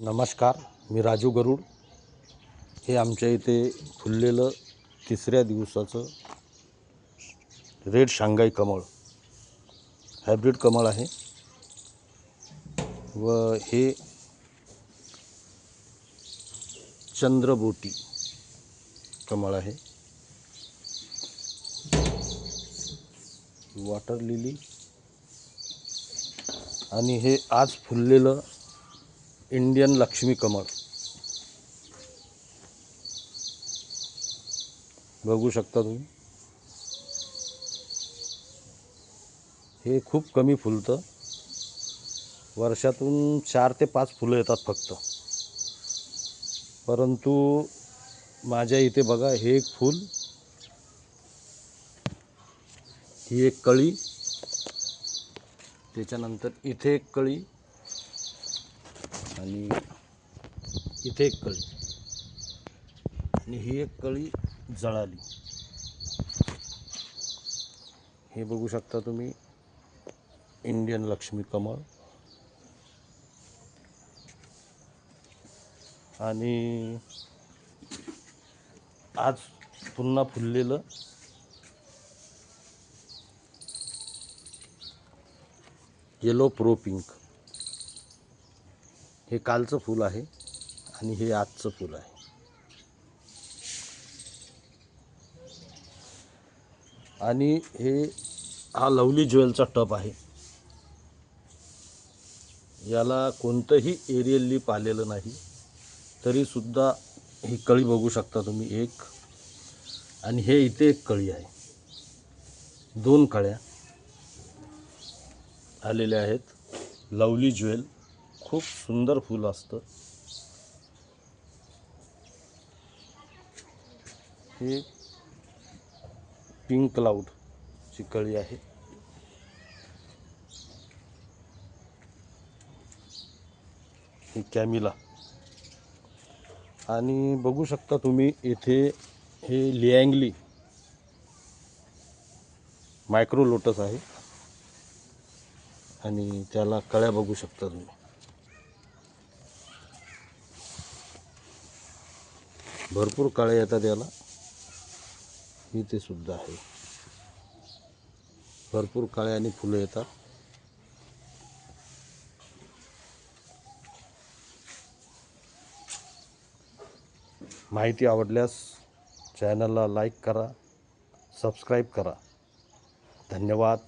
नमस्कार, मी राजू गरुड. हे आमच्या इथे फुललेलं तिसऱ्या दिवसाचं रेड शांघाई कमळ हायब्रिड कमळ आहे व हे चंद्रबोटी कमळ आहे. वॉटर लिली आणि हे आज फुललेलं इंडियन लक्ष्मी कमळ बघू शकता तुम्ही. हे खूप कमी फुलतं, वर्षातून 4 ते 5 फुलं येतात फक्त. परंतु माझ्या इथे बघा, हे एक फूल, ही एक कळी, त्याच्यानंतर इथे एक कळी आणि इथे एक कळी आणि ही एक कळी जळाली. हे बघू शकता तुम्ही, इंडियन लक्ष्मी कमळ. आणि आज पुन्हा फुललेलं येलो प्रो पिंक. हे कालचं फूल आहे आणि हे आजचं फूल आहे. आणि हा लवली ज्वेलचा टप आहे. याला कोणतंही एरियल लीफ आलेलं नाही, तरीसुद्धा ही कळी बघू शकता तुम्ही, एक, आणि हे इथे एक कळी आहे. 2 कळ्या आलेल्या आहेत. लवली ज्वेल खूप सुंदर फूल असतं. हे पिंक क्लाउडची कळी आहे. ही कॅमिला. आणि बघू शकता तुम्ही इथे हे लियांगली मायक्रो लोटस आहे आणि त्याला कळ्या बघू शकता तुम्ही. भरपूर कळ्या येतात याला. इथे सुद्धा आहे, भरपूर कळ्या आणि फुलं येतात. माहिती आवडल्यास चॅनलला लाईक करा, सबस्क्राईब करा. धन्यवाद.